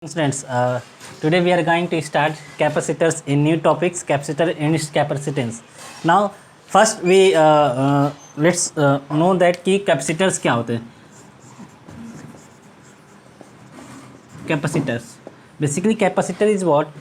Students, today we are going to start capacitors in new topics, capacitor and its capacitance. Now, first we let's know that कि capacitors क्या होते हैं. Capacitors. Basically, capacitor is what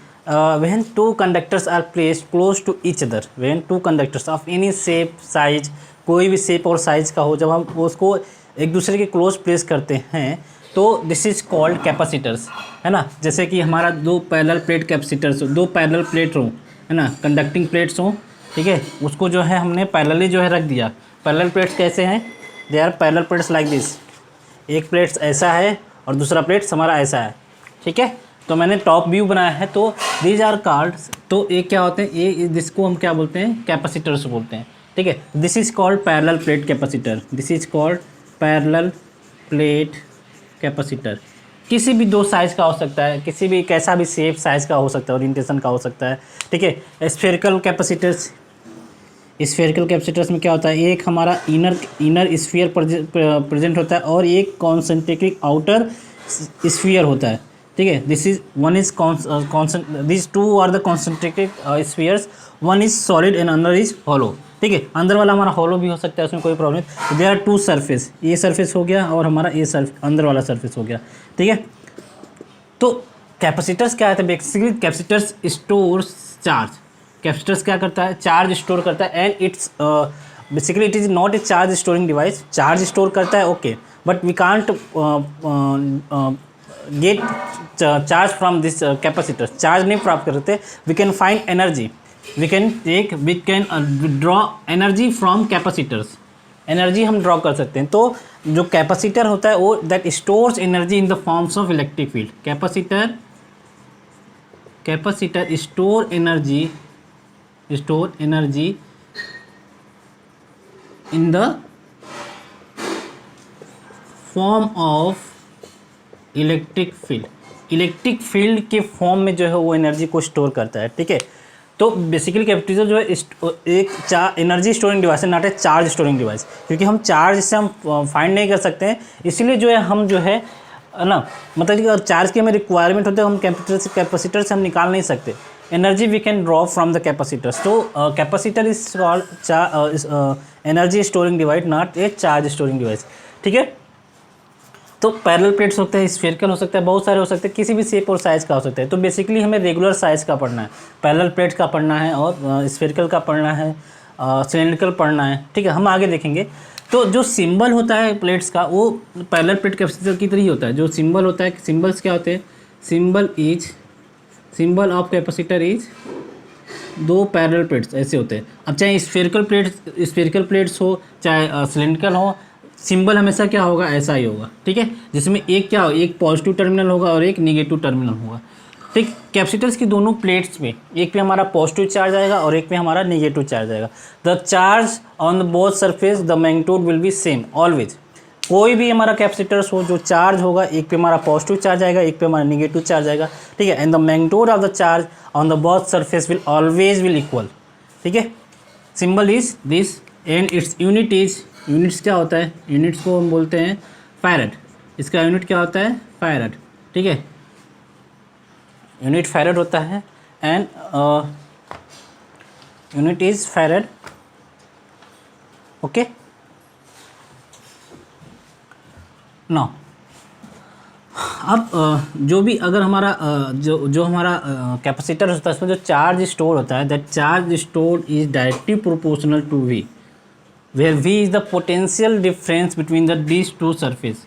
when two conductors are placed close to each other. When two conductors of any shape, size, कोई भी shape और size का हो, जब हम उसको एक दूसरे के क्लोज प्लेस करते हैं तो दिस इज कॉल्ड कैपेसिटर्स, है ना. जैसे कि हमारा दो पैरेलल प्लेट कैपेसिटर्स, दो पैरेलल प्लेट हो, है ना, कंडक्टिंग प्लेट्स हो, ठीक है, उसको जो है हमने पैरेलली जो है रख दिया. पैरेलल प्लेट्स कैसे हैं? They are parallel plates like this. एक प्लेट्स ऐसा है और दूसरा प्लेट्स हमारा ऐसा है, ठीक है. तो मैंने टॉप व्यू बनाया है. तो दीज आर कॉल्ड, तो ये क्या होते हैं, ये जिसको हम क्या बोलते हैं, कैपेसिटर्स बोलते हैं, ठीक है. This is called parallel plate capacitor. This is called parallel plate capacitor. किसी भी दो साइज़ का हो सकता है, किसी भी कैसा भी शेप साइज़ का हो सकता है, ओरिएंटेशन का हो सकता है, ठीक है. स्फेरिकल कैपेसिटर्स, स्फेरिकल कैपेसिटर्स में क्या होता है, एक हमारा इनर स्फीयर प्रेजेंट होता है और एक कॉन्सेंट्रिक आउटर स्फीयर होता है, ठीक है. This is one is this two are the concentric spheres. One is solid and another is hollow, ठीक है. अंदर वाला हमारा हॉलो भी हो सकता है, उसमें कोई प्रॉब्लम नहीं. देयर आर टू सरफेस, ये सरफेस हो गया और हमारा ये अंदर वाला सरफेस हो गया, ठीक है. तो कैपेसिटर्स क्या है, basically capacitors stores charge. Capacitors क्या करता है, चार्ज स्टोर करता है. And it's basically it is not a charge storing device. Charge store करता है, okay, but we can't get charge from this capacitors. Charge नहीं प्राप्त करते. We can find energy, we can draw energy from capacitors. Energy हम draw कर सकते हैं. तो जो कैपेसिटर होता है वो that stores energy in the forms of electric field. Capacitor store energy in the form of electric field. Electric field के फॉर्म में जो है वो एनर्जी को स्टोर करता है, ठीक है. तो बेसिकली कैपेसिटर जो है एक एनर्जी स्टोरिंग डिवाइस है, not a charge storing device. क्योंकि हम चार्ज इससे हम फाइंड नहीं कर सकते हैं, इसलिए जो है हम जो है ना, मतलब कि अगर चार्ज की हमें रिक्वायरमेंट होती है हम कैपेसिटर से हम निकाल नहीं सकते. Energy we can draw from the capacitors. तो capacitor is called energy storing device, not a charge storing device, ठीक है. तो पैरेलल प्लेट्स होते हैं, स्फेरिकल हो सकता है, बहुत सारे हो सकते हैं, किसी भी शेप और साइज़ का हो सकता है. तो बेसिकली हमें रेगुलर साइज़ का पढ़ना है, पैरेलल प्लेट्स का पढ़ना है और स्फेरिकल का पढ़ना है, सिलेंड्रिकल पढ़ना है, ठीक है. हम आगे देखेंगे. तो जो सिंबल होता है प्लेट्स का वो पैरेलल प्लेट कैपेसिटर की तरह ही होता है. जो सिंबल होता है, सिंबल्स क्या होते हैं, सिंबल ऑफ कैपेसिटर इज दो पैरेलल प्लेट्स ऐसे होते हैं. अब चाहे स्फेरिकल प्लेट्स हो चाहे सिलेंड्रिकल हो, सिंबल हमेशा क्या होगा, ऐसा ही होगा, ठीक है. जिसमें एक क्या हो, एक पॉजिटिव टर्मिनल होगा और एक निगेटिव टर्मिनल होगा, ठीक. कैपेसिटर्स की दोनों प्लेट्स में एक पे हमारा पॉजिटिव चार्ज आएगा और एक पे हमारा निगेटिव चार्ज आएगा. The charge on the both surface the magnitude will be same always. कोई भी हमारा कैपेसिटर्स हो जो चार्ज होगा, एक पे हमारा पॉजिटिव चार्ज आएगा, एक पे हमारा निगेटिव चार्ज आएगा, ठीक है. And the magnitude of the charge on the both surface will always will equal, ठीक है. Symbol is this and its unit is, units क्या होता है, यूनिट्स को हम बोलते हैं फैरड. इसका यूनिट क्या होता है, फैरड, ठीक है. यूनिट फैरड होता है and unit is farad, okay. Now अब जो भी अगर हमारा जो हमारा कैपेसिटर होता है उसमें जो चार्ज स्टोर होता है, that charge store is directly proportional to V, where V is the potential difference between the these two surface.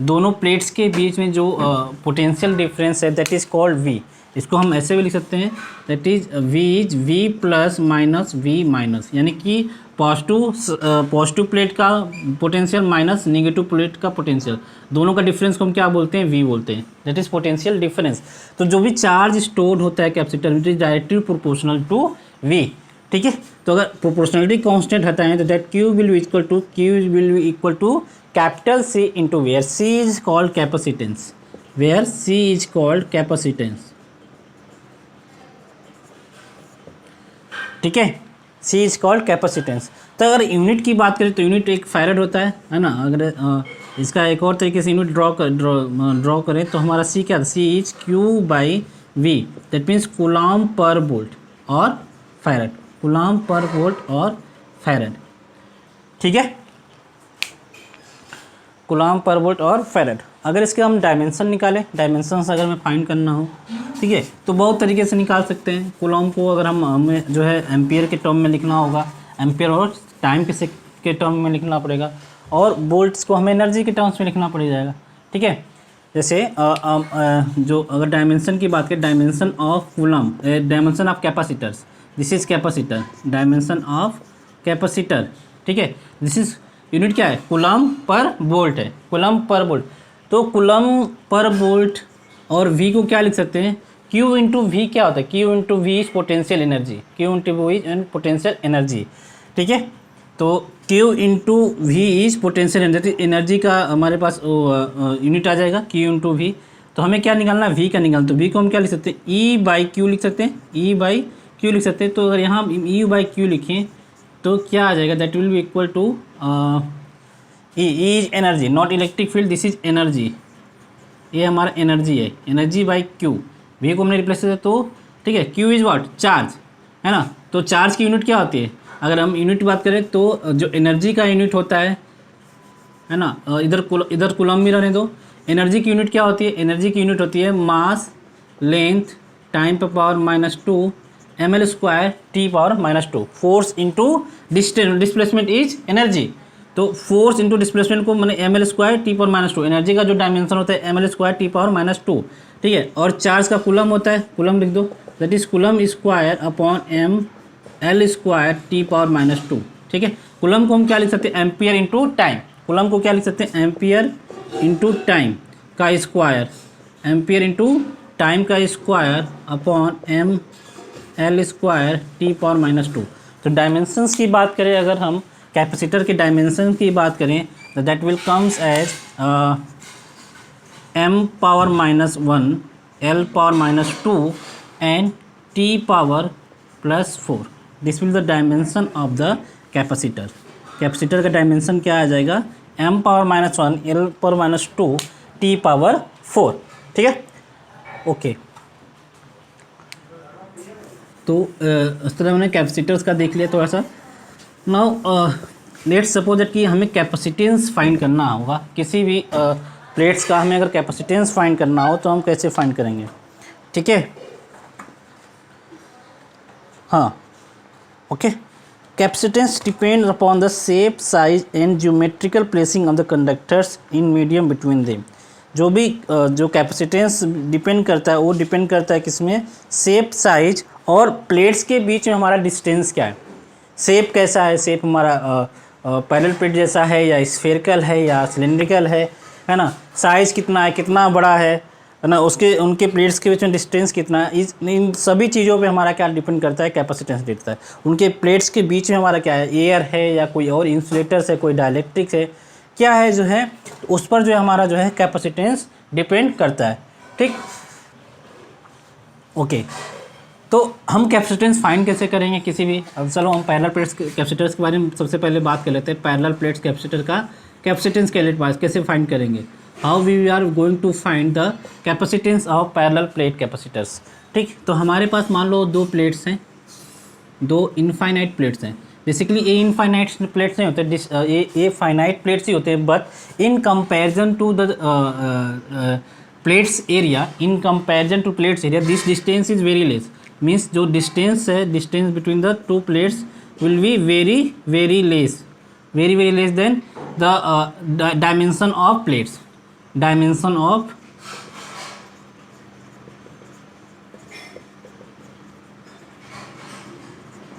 दोनों प्लेट्स के बीच में जो पोटेंशियल डिफरेंस है दैट इज़ कॉल्ड V. इसको हम ऐसे भी लिख सकते हैं, that is V is V plus minus V minus, यानी कि पॉजिटिव प्लेट का पोटेंशियल माइनस निगेटिव प्लेट का पोटेंशियल, दोनों का डिफरेंस को हम क्या बोलते हैं, V बोलते हैं. That is potential difference. तो जो भी चार्ज स्टोर्ड होता है capacitor it is directly proportional to V, ठीक है. तो अगर प्रोपोर्शनलिटी कांस्टेंट हटाएं तो that Q will be equal to capital C into where C is called capacitance, where C is called capacitance, ठीक है. C is called capacitance. तो अगर यूनिट की बात करें तो यूनिट एक फैरड होता है ना. अगर इसका एक और तरीके से यूनिट ड्रॉ करें तो हमारा सी क्या, C is Q by V, that means coulomb per volt और फैरड, कूलम्ब पर वोल्ट और फैरड, ठीक है, कूलम्ब पर वोल्ट और फैरड। अगर इसके हम डायमेंशन निकालें, डायमेंशंस अगर हमें फाइंड करना हो, ठीक है, तो बहुत तरीके से निकाल सकते हैं। कूलम्ब को अगर हमें जो है एम्पियर के टर्म में लिखना होगा, एम्पियर और टाइम के टर्म में लिखना पड़ेगा, और वोल्ट्स को हमें एनर्जी के टर्म्स में लिखना पड़ जाएगा, ठीक है। जैसे जो अगर डायमेंशन की बात करें, dimension of coulomb, dimension of capacitors, this is capacitor, dimension of capacitor, ठीक है, दिस इज यूनिट क्या है, कूलम्ब पर वोल्ट है, कूलम्ब पर वोल्ट। तो कूलम्ब पर वोल्ट और v को क्या लिख सकते हैं, q इंटू वी क्या होता है, q into V is potential energy, q into V is potential energy, ठीक है। तो q into V is potential energy, energy का हमारे पास यूनिट आ जाएगा q इंटू वी। तो हमें क्या निकालना है, v का निकालना, तो v को हम क्या लिख सकते हैं, e बाई क्यू लिख सकते हैं, e बाई क्यू लिख सकते हैं। तो अगर यहाँ e बाई क्यू लिखें तो क्या आ जाएगा, that will be equal to E is energy, not electric field, this is energy, ये हमारा एनर्जी है, एनर्जी बाई क्यू, वी को हमने रिप्लेस किया तो, ठीक है, क्यू इज व्हाट, चार्ज, है ना। तो चार्ज की यूनिट क्या होती है, अगर हम यूनिट की बात करें तो जो एनर्जी का यूनिट होता है ना, इधर कूलम्ब भी रहने दो। एनर्जी की यूनिट क्या होती है, एनर्जी की यूनिट होती है मास लेंथ टाइम पर power -2 ml square T power -2, force into distance, displacement is energy. तो फोर्स इंटू डिस्प्लेसमेंट को मैंने ml square T power -2, energy का जो डायमेंशन होता है ml स्क्वायर टी पावर -2, ठीक है। और चार्ज का कूलम्ब होता है, कूलम्ब लिख दो, that is coulomb square upon ml square T power -2, ठीक है। कूलम्ब को हम क्या लिख सकते हैं, एम्पियर इंटू टाइम, कूलम्ब को क्या लिख सकते हैं, एम्पियर इंटू टाइम का स्क्वायर, एम्पियर इंटू टाइम का square upon ml square T power -2। तो डायमेंशंस की बात करें, अगर हम कैपेसिटर के डायमेंशन की बात करें तो that will comes as m power -1 l power -2 and t power +4, this will the dimension of the capacitor. Capacitor का डायमेंशन क्या आ जाएगा, m power -1 l power -2 t power 4, ठीक है, ओके। तो इस तरह हमने कैपेसिटर्स का देख लिया थोड़ा सा। नाउ लेट्स सपोज दैट कि हमें कैपेसिटेंस फाइंड करना होगा किसी भी प्लेट्स का, हमें अगर कैपेसिटेंस फाइंड करना हो तो हम कैसे फाइंड करेंगे, ठीक है, हाँ, okay. Capacitance depend upon the shape, size and geometrical placing of the conductors in medium between them. जो भी जो कैपेसिटेंस डिपेंड करता है वो डिपेंड करता है किसमें, शेप, साइज और प्लेट्स के बीच में हमारा डिस्टेंस क्या है। शेप कैसा है, शेप हमारा पैरेलल प्लेट जैसा है या स्फेरिकल है या सिलेंड्रिकल है ना। साइज़ कितना है, कितना बड़ा है ना, उसके उनके प्लेट्स के बीच में डिस्टेंस कितना है, इन सभी चीज़ों पे हमारा क्या डिपेंड करता है, कैपेसिटेंस देता है। उनके प्लेट्स के बीच में हमारा क्या है, एयर है या कोई और इंसुलेटर्स है, कोई डाइलेक्ट्रिक्स है, क्या है जो है, उस पर जो है हमारा जो है कैपेसिटेंस डिपेंड करता है, ठीक, ओके। तो हम कैपेसिटेंस फाइंड कैसे करेंगे किसी भी, अब चलो हम पैरेलल प्लेट्स कैपेसिटर्स के बारे में सबसे पहले बात कर लेते हैं। पैरेलल प्लेट्स कैपेसिटर का कैपेसिटेंस कैसे फाइंड करेंगे, how we are going to find the capacitance of parallel plate capacitors, ठीक। तो हमारे पास मान लो दो प्लेट्स हैं, दो इनफाइनाइट प्लेट्स हैं। बेसिकली ये इनफाइनाइट प्लेट्स नहीं होते, ये फाइनाइट प्लेट्स ही होते हैं, but in comparison to the plates area, in comparison to plates area this distance is very less, means जो डिस्टेंस है, distance between the two plates will be very less than the dimension of plates, dimension of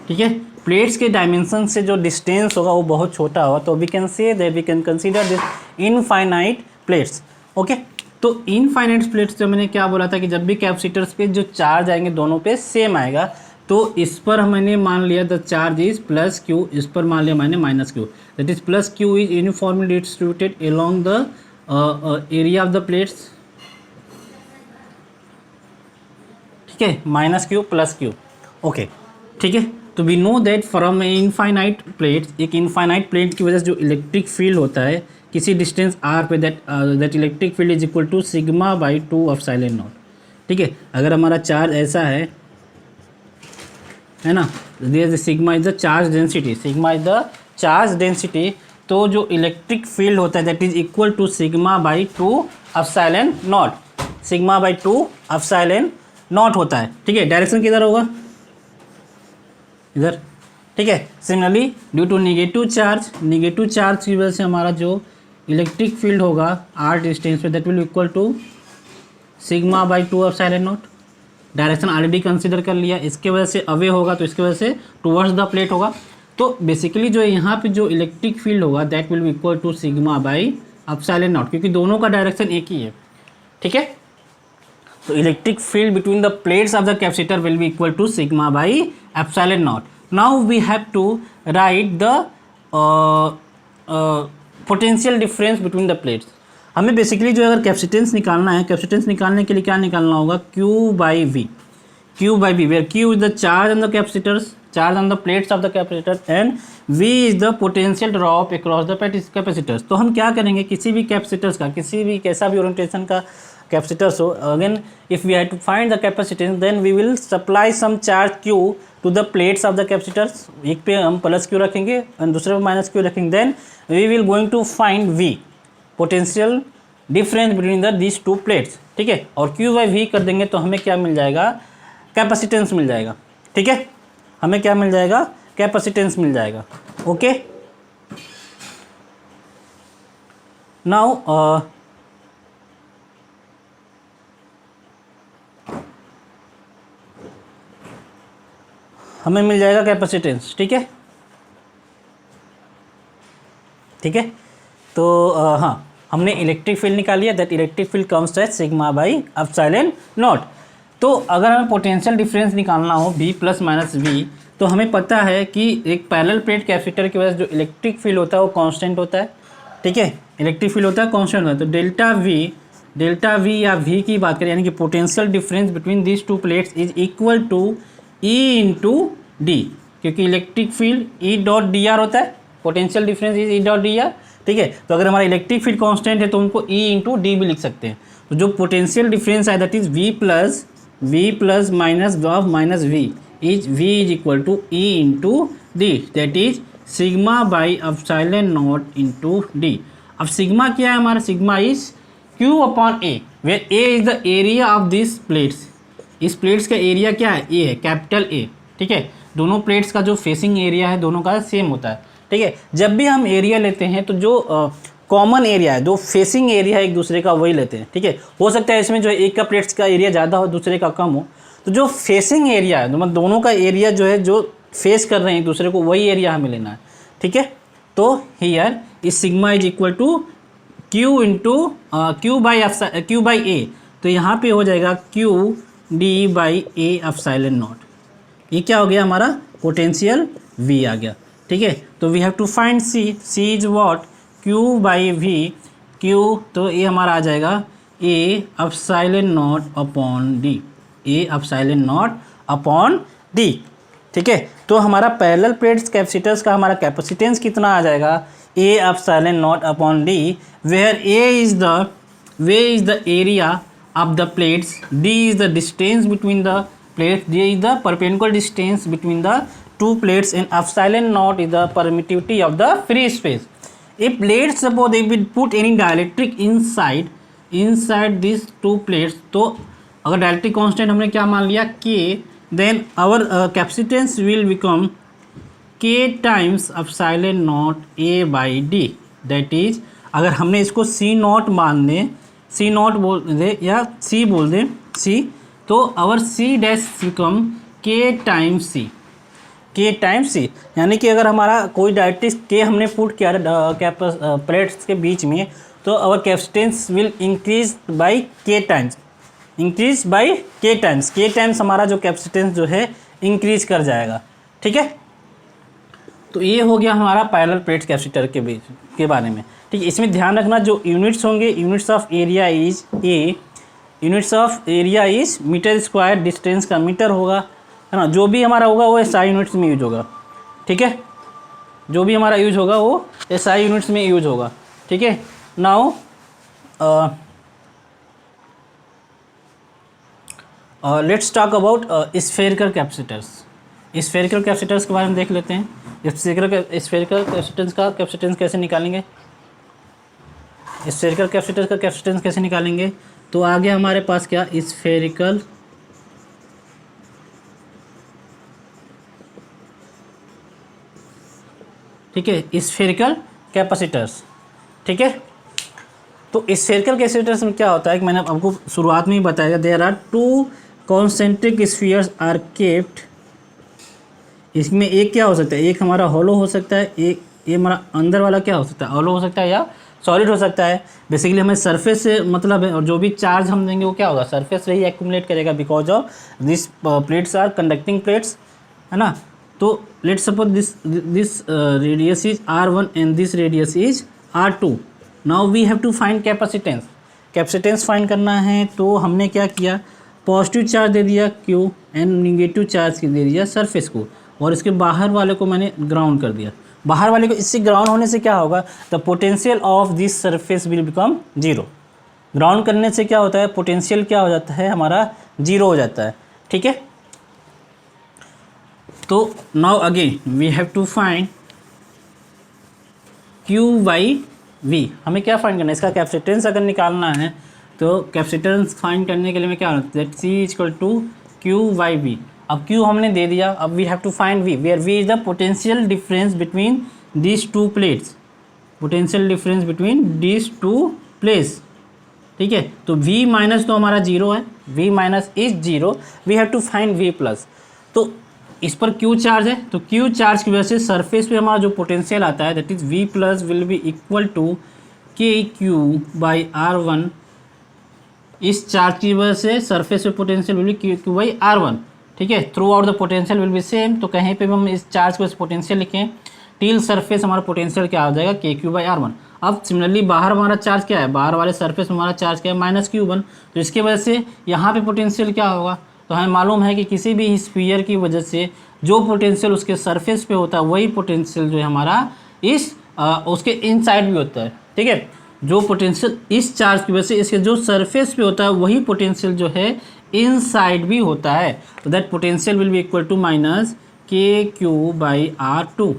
ठीक है, plates के dimension से जो distance होगा वो बहुत छोटा होगा। तो we can say that we can consider this infinite plates, okay. तो इनफाइनाइट प्लेट्स जो मैंने क्या बोला था कि जब भी कैपेसिटर्स पे जो चार्ज आएंगे दोनों पे सेम आएगा, तो इस पर मैंने मान लिया द चार्ज इज +q, इस पर मान लिया मैंने -q, that is +q is uniformly distributed along the area of the plates, ठीक है, -q +q, ओके, ठीक है। तो we know that from infinite plate, एक इनफाइनाइट प्लेट की वजह से जो इलेक्ट्रिक फील्ड होता है किसी डिस्टेंस आर पे, that electric field is equal to sigma by 2 of silent naught. ठीक है, अगर हमारा चार्ज ऐसा है ना, this sigma is the charge density, sigma is the charge density, तो जो इलेक्ट्रिक फील्ड होता है that is equal to sigma by 2 of silent naught, sigma by 2 of silent naught होता है। ठीक है, डायरेक्शन किधर होगा, इधर। ठीक है, similarly due to negative charge की वजह से हमारा जो इलेक्ट्रिक फील्ड होगा आर डिस्टेंस पे that will equal to sigma by 2 of silent naught. Direction already consider कर लिया, इसके वजह से अवे होगा तो इसके वजह से टुवर्ड्स द प्लेट होगा। तो बेसिकली जो यहाँ पे जो इलेक्ट्रिक फील्ड होगा that will be equal to sigma by epsilon naught, क्योंकि दोनों का डायरेक्शन एक ही है। ठीक है, तो electric field between the plates of the capacitor will be equal to sigma by epsilon naught. Now we have to write the potential difference between the plates. हमें basically जो अगर कैपेसिटेंस निकालना है, कैपेसिटेंस निकालने के लिए क्या निकालना होगा, Q by V, Q by V, where Q is the charge on the capacitors, charge on the plates of the capacitor, and V is the potential drop across the capacitors. तो हम क्या करेंगे, किसी भी कैपेसिटर्स का, किसी भी कैसा भी ओरिएंटेशन का कैपेसिटर्स हो, again if we have to find the capacitance then we will supply some charge Q to the plates of the capacitors. एक पे हम प्लस Q रखेंगे और दूसरे पे माइनस Q रखेंगे, then we will going to find V, potential difference between the this two plates. ठीक है, और Q बाई V कर देंगे तो हमें क्या मिल जाएगा, कैपेसिटेंस मिल जाएगा। ठीक है, हमें क्या मिल जाएगा, कैपेसिटेंस मिल जाएगा। ओके, नाउ हमें मिल जाएगा कैपेसिटेंस। ठीक है, ठीक है, तो हाँ, हमने इलेक्ट्रिक फील्ड निकाली है, that electric field comes at sigma by epsilon not. तो अगर हमें पोटेंशियल डिफरेंस निकालना हो V प्लस माइनस V, तो हमें पता है कि एक पैरेलल प्लेट कैपेसिटर की वजह से जो इलेक्ट्रिक फील्ड होता है वो कांस्टेंट होता है। ठीक है, इलेक्ट्रिक फील्ड होता है कांस्टेंट होता है, तो डेल्टा V या V की बात करें, यानी कि potential difference between this two plates is equal to E into D, क्योंकि electric field E dot D R होता है, potential difference is E dot D R. ठीक है, तो अगर हमारा इलेक्ट्रिक फील्ड कांस्टेंट है तो उनको E इंटू डी भी लिख सकते हैं। तो जो पोटेंशियल डिफरेंस है that is V plus minus of minus V is equal to E into D, that is sigma by epsilon naught into D. अब सिग्मा क्या है हमारा, sigma is Q upon A, where A is the area of this plates. इस plates का area क्या है, A है, capital A। ठीक है, दोनों प्लेट्स का जो फेसिंग एरिया है दोनों का सेम होता है। ठीक है, जब भी हम एरिया लेते हैं तो जो कॉमन एरिया है, जो फेसिंग एरिया है एक दूसरे का, वही लेते हैं। ठीक है, हो सकता है इसमें जो एक का प्लेट्स का एरिया ज़्यादा हो दूसरे का कम हो, तो जो फेसिंग एरिया है, मतलब दोनों का एरिया जो है, जो फेस कर रहे हैं एक दूसरे को, वही एरिया हमें लेना है। ठीक है, तो हियर इस sigma is equal to Q into Q by A, तो यहाँ पे हो जाएगा Q D by A epsilon naught. ये क्या हो गया, हमारा पोटेंशियल V आ गया। ठीक है, तो we have to find C is what, Q by V, Q, तो ये हमारा आ जाएगा A epsilon naught upon D, A epsilon naught upon D। ठीक है, तो हमारा पैरेलल प्लेट्स कैपेसिटर्स का हमारा कैपेसिटेंस कितना आ जाएगा, A epsilon naught upon D, where A is the area of the plates, D is the distance between the plates, D is the perpendicular distance between the two plates, and epsilon naught is the permittivity of the free space. If plates, suppose if we put any dielectric inside these two plates, तो अगर dielectric constant हमने क्या मान लिया, K, then our capacitance will become K times epsilon naught A by D, that is अगर हमने इसको C not मान दें, C नॉट बोल दे या C बोल दें, C, तो our C dash become K times C, यानी कि अगर हमारा कोई डायरेक्ट्रिक K हमने पुट किया प्लेट्स के बीच में, तो our capacitance will increase by K times हमारा जो कैपेसिटेंस जो है इंक्रीज कर जाएगा। ठीक है, तो ये हो गया हमारा पैरेलल प्लेट्स कैपेसिटर के बीच के बारे में। ठीक है, इसमें ध्यान रखना जो यूनिट्स होंगे, units of area is A, units of area is metre square, distance का मीटर होगा, है ना। जो भी हमारा होगा वो एसआई यूनिट्स में यूज होगा, ठीक है। जो भी हमारा यूज होगा वो एसआई यूनिट्स में यूज होगा, ठीक है। Now let's talk about spherical capacitors. Spherical capacitors के बारे में देख लेते हैं। स्फेरिकल कैपेसिटेंस का कैपेसिटेंस कैसे निकालेंगे, स्फेरिकल कैपेसिटर का कैपेसिटेंस कैसे निकालेंगे। तो आगे हमारे पास क्या स्फेरिकल ठीक है, स्फेरिकल कैपेसिटर्स, ठीक है। तो स्फेरिकल कैपेसिटर्स में क्या होता है कि मैंने आपको शुरुआत में ही बताया, there are two concentric spheres are kept. इसमें एक क्या हो सकता है, एक हमारा हॉलो हो सकता है, एक ये हमारा अंदर वाला क्या हो सकता है, हॉलो हो सकता है या सॉलिड हो सकता है। बेसिकली हमें सरफेस से मतलब है, और जो भी चार्ज हम देंगे वो क्या होगा, सरफेस से ही एक्यूमुलेट करेगा, because of this plates are conducting plates, है ना। तो let's suppose this radius is r1 and this radius is r2। Now we have to find capacitance. Capacitance find करना है तो हमने क्या किया, पॉजिटिव चार्ज दे दिया Q एंड निगेटिव चार्ज दे दिया सरफेस को, और इसके बाहर वाले को मैंने ग्राउंड कर दिया। बाहर वाले को, इससे ग्राउंड होने से क्या होगा, the potential of this surface will become zero. Ground करने से क्या होता है, पोटेंशियल क्या हो जाता है हमारा, जीरो हो जाता है, ठीक है। तो now again we have to find Q by V। हमें क्या फाइंड करना है, इसका कैपेसिटेंस अगर निकालना है तो कैपेसिटेंस फाइंड करने के लिए मैं क्या होता है, C equal to Q by V। अब Q हमने दे दिया, अब we have to find V, where V is the potential difference between this two plates, potential difference between this two plates, ठीक है। तो V माइनस तो हमारा जीरो है, V minus is zero, we have to find V plus. तो इस पर Q charge है, तो Q चार्ज की वजह से सरफेस पे हमारा जो पोटेंशियल आता है that is V plus will be equal to KQ by R1। इस चार्ज की वजह से सरफेस पे potential will be Q by R1, ठीक है। Throughout the potential will be same, तो कहीं पे भी हम इस चार्ज को पोटेंशियल लिखें, टिल सरफेस हमारा पोटेंशियल क्या आ जाएगा, KQ बाई R1। अब सिमिलरली बाहर हमारा चार्ज क्या है, बाहर वाले सरफेस में हमारा चार्ज क्या है, माइनस Q1। तो इसके वजह से यहाँ पे पोटेंशियल क्या होगा, तो हमें मालूम है कि किसी भी स्फीयर की वजह से जो पोटेंशियल उसके सरफेस पे होता है वही पोटेंशियल जो है हमारा इस उसके इनसाइड भी होता है, ठीक है। जो पोटेंशियल इस चार्ज की वजह से इसके जो सरफेस पे होता है वही पोटेंशियल जो है इनसाइड भी होता है। तो that potential will be equal to minus KQ by R2,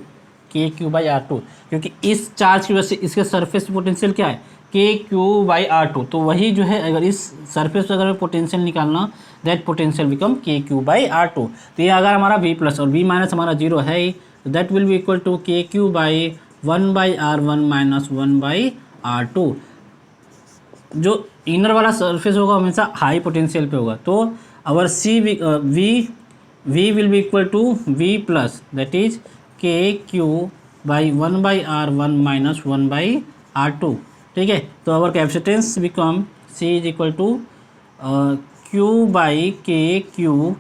KQ by R2, क्योंकि इस चार्ज की वजह से इसके सरफेस पोटेंशियल क्या है, KQ बाई R2। तो वही जो है, अगर इस सरफेस पर अगर पोटेंशियल निकालना, that potential become KQ by R2। तो ये अगर हमारा V प्लस और V माइनस हमारा जीरो है ही, तो that will be equal to KQ by 1 by R1 minus 1 by R2। जो इनर वाला सरफेस होगा हमेशा हाई पोटेंशियल पे होगा, तो our V will be equal to V plus that is KQ by 1 by R1 minus 1 by R2, ठीक है। तो our capacitance become C is equal to Q by KQ,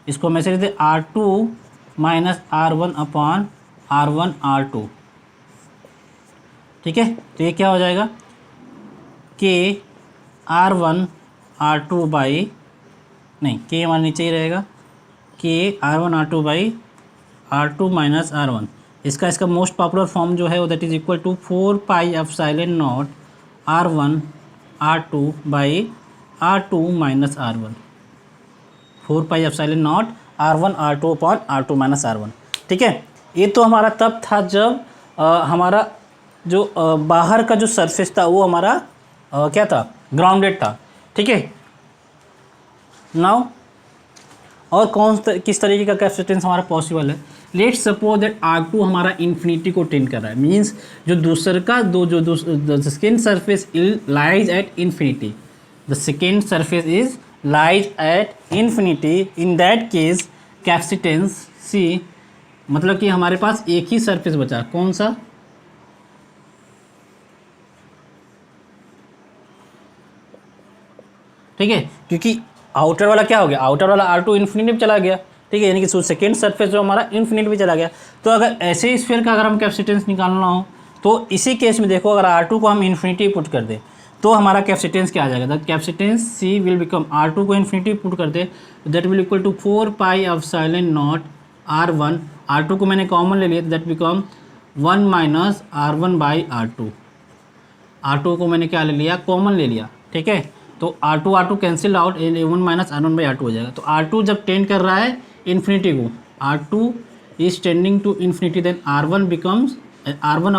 इसको मैं से लिखते R2 minus R1 upon R1 R2, ठीक है। तो ये क्या हो जाएगा, K R1 R2 बाई, नहीं K हमारे नीचे ही रहेगा, K R1 R2 by R2 minus R1। इसका मोस्ट पॉपुलर फॉर्म जो है वो that is equal to 4 pi epsilon naught R1 R2 by R2 minus R1, 4 pi epsilon naught R1 R2 upon R2 minus R1, ठीक है। ये तो हमारा तब था जब हमारा जो बाहर का जो सरफेस था वो हमारा क्या था, ग्राउंडेड था, ठीक है। नाउ और किस तरीके का कैपेसिटेंस हमारा पॉसिबल है, लेट्स सपोज दैट R2 हमारा इन्फिनिटी को टेंड कर रहा है, मींस जो दूसर का the second surface lies at infinity, the second surface is lies at infinity. In that case capacitance C, मतलब कि हमारे पास एक ही सरफेस बचा, कौन सा, ठीक है, क्योंकि आउटर वाला क्या हो गया, आउटर वाला R2 इन्फिनिटी में चला गया, ठीक है, यानी कि सेकेंड सरफेस जो हमारा इन्फिनिटी में चला गया। तो अगर ऐसे स्फीयर का अगर हम कैपेसिटेंस निकालना हो तो इसी केस में देखो, अगर R2 को हम इन्फिनिटी पुट कर दें तो हमारा कैपेसिटेंस क्या आ जाएगा, the capacitance C will become R2 को इन्फिनिटी पुट करते that will equal to 4 pi epsilon naught R1, R2 को मैंने कॉमन ले लिया तो that become 1 minus R1 by R2, R2 को मैंने क्या ले लिया, कॉमन ले लिया, ठीक है। तो R2 cancel out, 1 minus R1 by R2 हो जाएगा। तो R2 जब टेंड कर रहा है इन्फिनिटी को, R2 is tending to infinity, then R1 becomes R1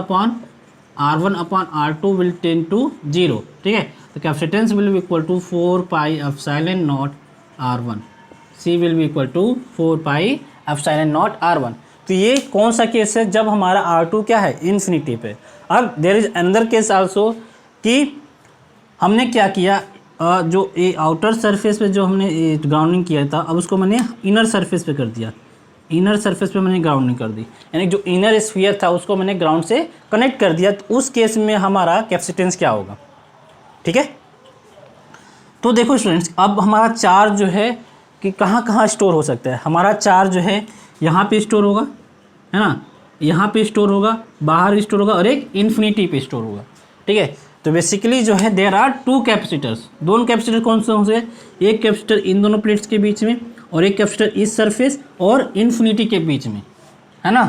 upon R2 will tend to 0, ठीक है। तो capacitance will be equal to 4 pi epsilon naught R1, C will be equal to 4 pi epsilon naught R1। तो ये कौन सा case है, जब हमारा R2 क्या है, इन्फिनिटी पे। अब there is another case also कि हमने क्या किया, जो ये आउटर सरफेस पे जो हमने ग्राउंडिंग किया था, अब उसको मैंने इनर सरफेस पे कर दिया, इनर सरफेस पे मैंने ग्राउंडिंग कर दी, यानी जो इनर स्फीयर था उसको मैंने ग्राउंड से कनेक्ट कर दिया। तो उस केस में हमारा कैपेसिटेंस क्या होगा, ठीक है। तो देखो स्टूडेंट्स, अब हमारा चार्ज जो है कि कहाँ कहाँ स्टोर हो सकता है। हमारा चार्ज जो है यहाँ पे स्टोर होगा, है ना, यहाँ पे स्टोर होगा, बाहर स्टोर होगा, और एक इन्फिनिटी पे स्टोर होगा, ठीक है। तो बेसिकली जो है देयर आर 2 कैपेसिटर्स, दोनों कैपेसिटर कौन से होंगे, एक कैपेसिटर इन दोनों प्लेट्स के बीच में और एक कैपेसिटर इस सरफेस और इन्फिनिटी के बीच में, है ना।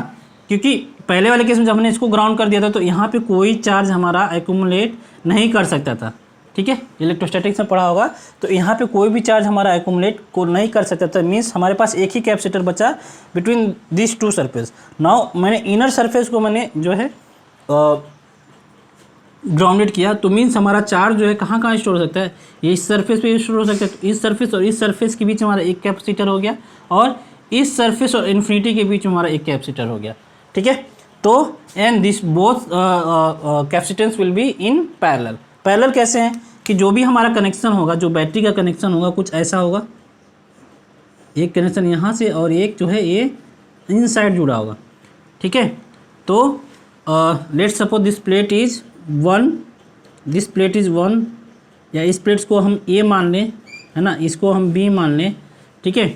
क्योंकि पहले वाले केस में जब हमने इसको ग्राउंड कर दिया था तो यहाँ पे कोई चार्ज हमारा एक्यूमुलेट नहीं कर सकता था, ठीक है, इलेक्ट्रोस्टैटिक्स में पढ़ा होगा। तो यहाँ पे कोई भी चार्ज हमारा एक्यूमुलेट को नहीं कर सकता था, मीन्स हमारे पास एक ही कैपेसिटर बचा बिटवीन दिस 2 सरफेस। नाउ मैंने इनर सरफेस को मैंने जो है ग्राउंडेड किया, तो मीन्स हमारा चार्ज जो है कहाँ कहाँ स्टोर हो सकता है, ये इस सरफेस पे स्टोर हो सकता है। तो इस सरफेस और इस सरफेस के बीच में हमारा एक कैपेसिटर हो गया, और इस सरफेस और इन्फिनिटी के बीच में हमारा एक कैपेसिटर हो गया, ठीक है। तो and this both capacitance will be in parallel. Parallel कैसे हैं कि जो भी हमारा कनेक्शन होगा, जो बैटरी का कनेक्शन होगा कुछ ऐसा होगा, एक कनेक्शन यहाँ से और एक जो है ये इन साइड जुड़ा होगा, ठीक है। तो let's suppose this plate is 1, this plate is 1, या इस प्लेट्स को हम A मान लें, है ना, इसको हम B मान लें, ठीक है।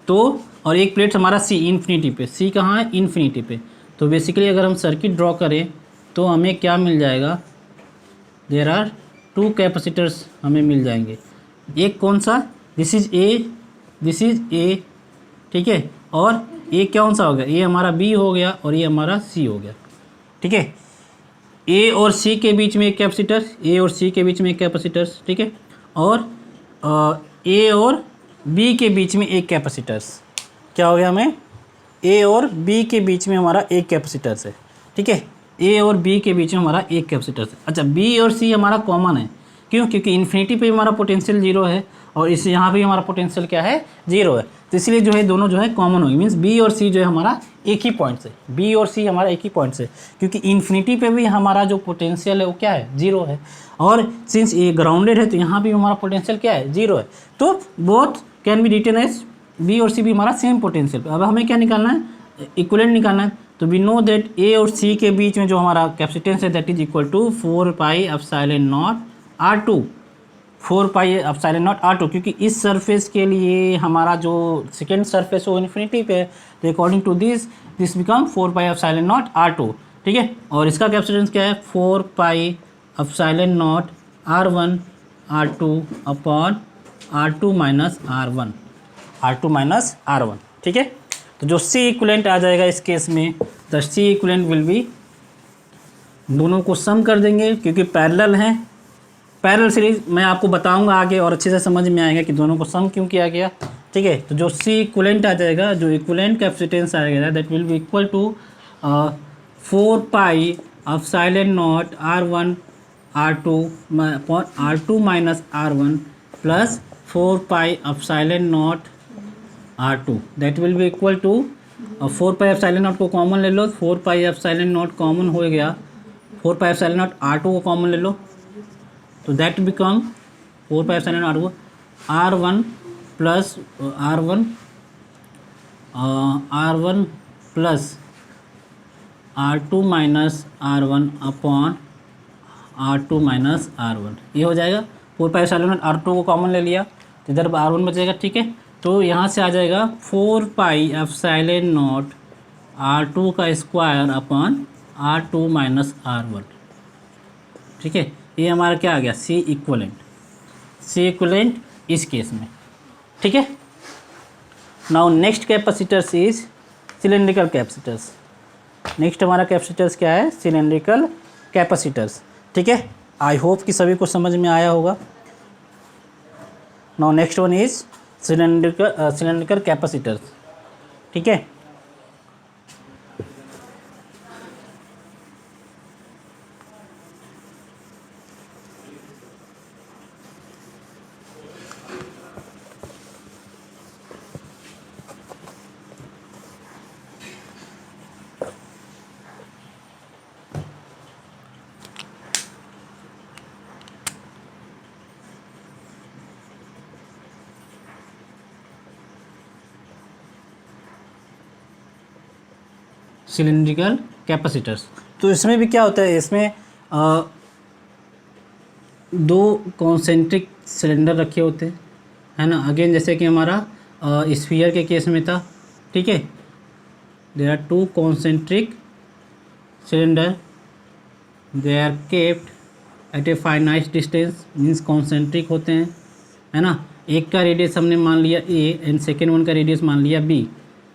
तो और एक प्लेट हमारा C इन्फिनिटी पे, C कहाँ है, इन्फिनिटी पे। तो बेसिकली अगर हम सर्किट ड्रॉ करें तो हमें क्या मिल जाएगा, देयर आर 2 कैपेसिटर्स हमें मिल जाएंगे। एक कौन सा, दिस इज़ A, ठीक है, और ये कौन सा हो गया, ये हमारा B हो गया और ये हमारा C हो गया, ठीक है। A और C के बीच में एक कैपेसिटर, A और C के बीच में एक कैपेसिटर्स, ठीक है, और A और B के बीच में एक कैपेसिटर्स। क्या हो गया, हमें A और B के बीच में हमारा एक कैपेसिटर्स है, ठीक है, A और B के बीच में हमारा एक कैपेसिटर्स है। अच्छा, B और C हमारा कॉमन है, क्यों, क्योंकि इन्फिनिटी पे हमारा पोटेंशियल 0 है और इस यहाँ पे हमारा पोटेंशियल क्या है, 0 है। तो इसलिए जो है दोनों जो है कॉमन होगी, मीन्स B और C जो है हमारा एक ही पॉइंट से, B और C हमारा एक ही पॉइंट से, क्योंकि इन्फिनिटी पे भी हमारा जो पोटेंशियल है वो क्या है, 0 है, और सिंस ये ग्राउंडेड है तो यहाँ भी हमारा पोटेंशियल क्या है, 0 है। तो both can be written as, B और C भी हमारा सेम पोटेंशियल। अब हमें क्या निकालना है, इक्विवेलेंट निकालना है। तो वी नो दैट A और C के बीच में जो हमारा कैपेसिटेंस है that is equal to 4 pi epsilon naught R2, 4 pi epsilon naught R2, क्योंकि इस सरफेस के लिए हमारा जो सेकेंड सरफेस हो इन्फिनिटी पे, तो according to this become 4 pi epsilon naught R2, ठीक है। और इसका कैपेसिटेंस क्या है, 4 pi epsilon naught R1 R2 upon R2 minus R1, ठीक है। तो जो C इक्विवेलेंट आ जाएगा इस केस में, the C equivalent will be, दोनों को सम कर देंगे क्योंकि पैरेलल हैं, पैरेलल सीरीज मैं आपको बताऊंगा आगे और अच्छे से समझ में आएगा कि दोनों को सम क्यों किया गया, ठीक है। तो जो C इक्विवेलेंट आ जाएगा, जो इक्विवेलेंट कैपेसिटेंस आएगा that will be equal to 4 pi epsilon naught R1 R2 upon R2 minus R1 plus 4 pi epsilon naught R2 that will be equal to, 4 pi epsilon naught को common ले लो, 4 pi epsilon naught common हो गया, 4 pi epsilon naught R2 को common ले लो, तो that become 4 pi epsilon naught R1 plus R1 plus R2 minus R1 upon R2 minus R1, ये हो जाएगा। 4 पाई एप्सिलॉन नॉट R2 को कॉमन ले लिया तो इधर R1 बचेगा, ठीक है। तो यहाँ से आ जाएगा 4 पाई एप्सिलॉन नॉट R2 का square upon R2 minus R1, ठीक है। ये हमारा क्या आ गया सी इक्वलेंट इस केस में, ठीक है। Now next capacitors is cylindrical capacitors. Next हमारा कैपेसिटर्स क्या है, सिलेंड्रिकल कैपेसिटर्स, ठीक है। आई होप कि सभी को समझ में आया होगा। Now next one is cylindrical capacitors, ठीक है। सिलेंड्रिकल कैपेसिटर्स, तो इसमें भी क्या होता है, इसमें दो कॉन्सेंट्रिक सिलेंडर रखे होते हैं, है ना। अगेन जैसे कि हमारा स्फीयर के केस में था, ठीक है। There are two concentric cylinder, they are kept at a finite distance, means concentric होते हैं, है ना। एक का रेडियस हमने मान लिया ए एंड सेकेंड वन का रेडियस मान लिया बी।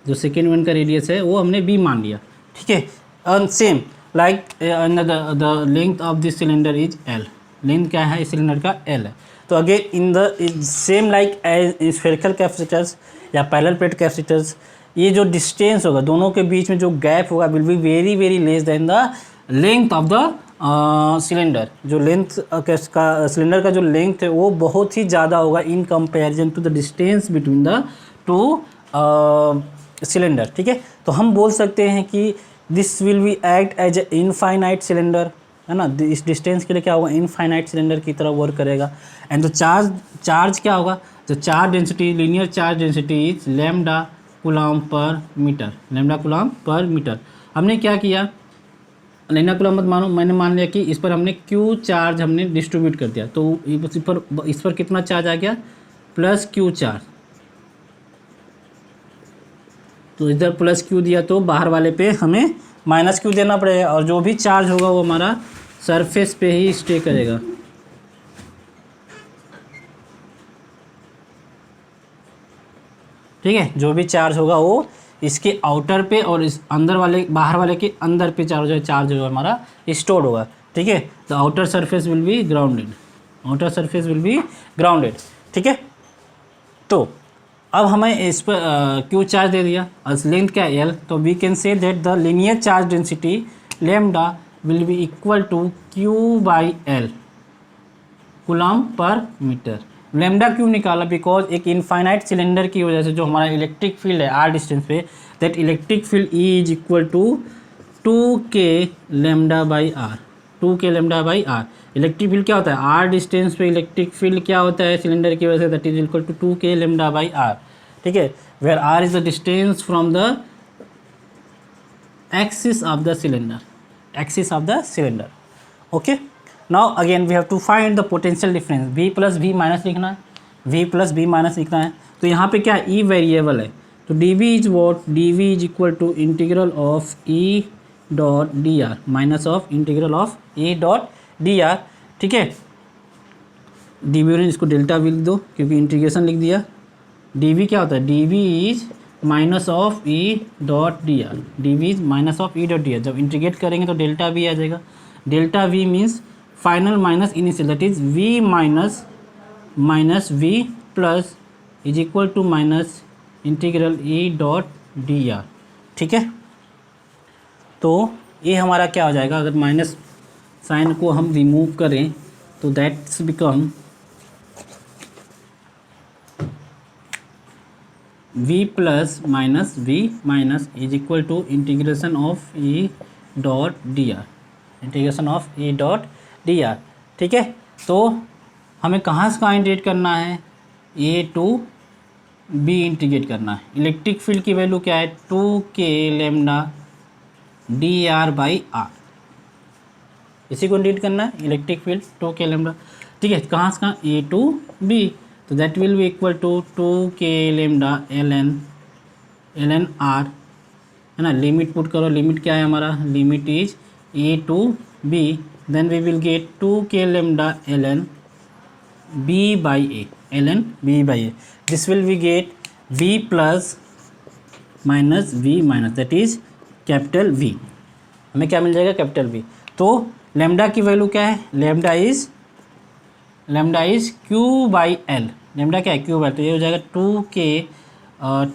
जो सेकेंड वन का रेडियस है वो हमने बी मान लिया, ठीक है। And same like the length of this cylinder is L. Length क्या है इस सिलेंडर का, एल है। तो again in the same like as spherical capacitors या पैरेलल प्लेट कैपेसिटर्स, ये जो डिस्टेंस होगा दोनों के बीच में जो गैप होगा will be very very less than the length of the cylinder. जो लेंथ का सिलेंडर का जो लेंथ है वो बहुत ही ज़्यादा होगा in comparison to the distance between the two cylinder, ठीक है। तो हम बोल सकते हैं कि this will be act as a infinite cylinder, है ना। इस डिस्टेंस के लिए क्या होगा, इनफाइनाइट सिलेंडर की तरह वर्क करेगा। एंड द चार्ज क्या होगा, the charge density, linear charge density is lambda coulomb per metre. Lambda coulomb per metre. हमने क्या किया, लैम्डा कूलम्ब मत मानो, मैंने मान लिया कि इस पर हमने क्यू चार्ज हमने डिस्ट्रीब्यूट कर दिया, तो इस पर कितना चार्ज आ गया, प्लस क्यू चार्ज। तो इधर प्लस क्यू दिया तो बाहर वाले पे हमें माइनस क्यू देना पड़ेगा, और जो भी चार्ज होगा वो हमारा सरफेस पे ही स्टे करेगा, ठीक है। जो भी चार्ज होगा वो इसके आउटर पे और इस अंदर वाले बाहर वाले के अंदर पे चार्ज होगा हमारा स्टोर होगा, ठीक है। The outer surface will be grounded, outer surface will be grounded, ठीक है। तो अब हमें इस पर क्यू चार्ज दे दिया और लेंथ क्या एल, तो we can say that the linear charge density lambda will be equal to Q by L coulomb per metre. Lambda क्यों निकाला, बिकॉज एक इनफाइनाइट सिलेंडर की वजह से जो हमारा इलेक्ट्रिक फील्ड है आर डिस्टेंस पे, that electric field E is equal to 2k lambda by R, 2k lambda by R. Electric field क्या होता है, आर डिस्टेंस पे इलेक्ट्रिक फील्ड क्या होता है सिलेंडर की वजह से, that is equal to 2k lambda by R, ठीक है। Where R is the distance from the axis of the cylinder, axis of the cylinder, okay. Now again we have to find the potential difference, v plus v minus लिखना है, v plus v minus लिखना है। तो यहाँ पे क्या e variable है, तो dv is what, dv is equal to integral of e dot D R minus of integral of e dot D R, ठीक है। dv इसको डेल्टा भी लिख दो क्योंकि इंटीग्रेशन लिख दिया। dv क्या होता है, dv is minus of e dot D R, dv is minus of e dot D R. जब इंटीग्रेट करेंगे तो डेल्टा v आ जाएगा। Delta v means final minus initial, that is v minus v plus is equal to minus integral e dot D R, ठीक है। तो ये हमारा क्या हो जाएगा, अगर माइनस साइन को हम रिमूव करें तो that's become v plus v minus is equal to integration of e dot D R, integration of e dot D R, ठीक है। तो हमें कहाँ से कहाँ इंटीग्रेट करना है, a टू b इंटीग्रेट करना है। इलेक्ट्रिक फील्ड की वैल्यू क्या है, 2k lambda D R by R, इसी को इंटीग्रेट करना है, इलेक्ट्रिक फील्ड 2k लैम्डा, ठीक है। कहाँ से कहाँ, a टू b, तो that will be equal to 2k lambda ln r, है ना। लिमिट पुट करो, लिमिट क्या है हमारा, limit is a to B, then we will get 2k lambda ln B by A, ln B by A. This will we get V plus minus V minus, that is capital V. हमें क्या मिल जाएगा? Capital V. तो lambda की value क्या है? Lambda is Q by L. Lambda क्या है? Q by, तो ये हो जाएगा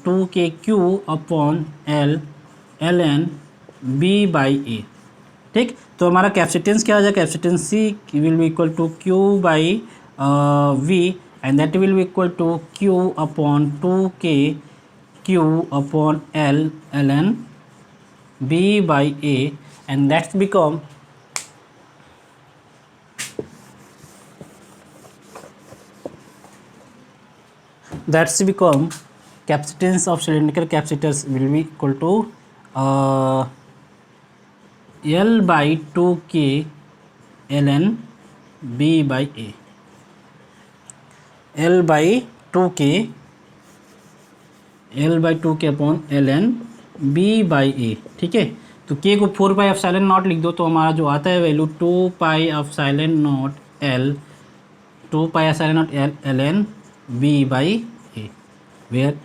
2k Q upon L ln B by A. ठीक, तो हमारा कैपेसिटेंस क्या हो जाएगा? Capacitance C will be equal to Q by V and that will be equal to Q upon 2k Q upon L ln B by A, and that's become capacitance of cylindrical capacitors will be equal to L by 2k ln B by A. L by 2k upon ln B by A. ठीक है, तो k को 4 pi epsilon not लिख दो, तो हमारा जो आता है value 2 pi epsilon naught L ln B by A, where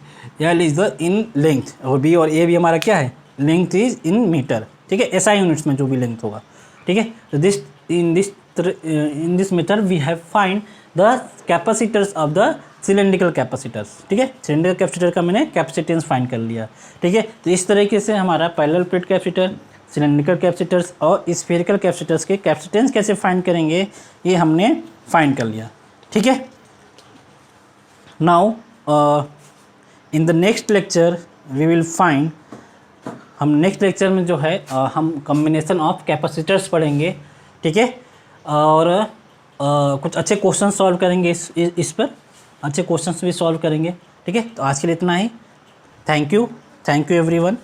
L is the in length और B और A भी हमारा क्या है? Length is in metre. ठीक है, SI यूनिट्स में जो भी लेंथ होगा. ठीक है, तो in this method we have find the capacitors of the cylindrical capacitors. ठीक है, सिलेंड्रिकल कैपेसिटर का मैंने कैपेसिटेंस फाइंड कर लिया. ठीक है, तो इस तरीके से हमारा parallel plate capacitor, cylindrical capacitors और स्फेरिकल कैपेसिटर्स के कैपेसिटेंस कैसे फाइंड करेंगे ये हमने फाइंड कर लिया. ठीक है, now in the next lecture we will find, हम नेक्स्ट लेक्चर में जो है हम कॉम्बिनेशन ऑफ कैपेसिटर्स पढ़ेंगे. ठीक है, और कुछ अच्छे क्वेश्चन सॉल्व करेंगे इस पर, अच्छे क्वेश्चंस भी सॉल्व करेंगे. ठीक है, तो आज के लिए इतना ही. Thank you everyone.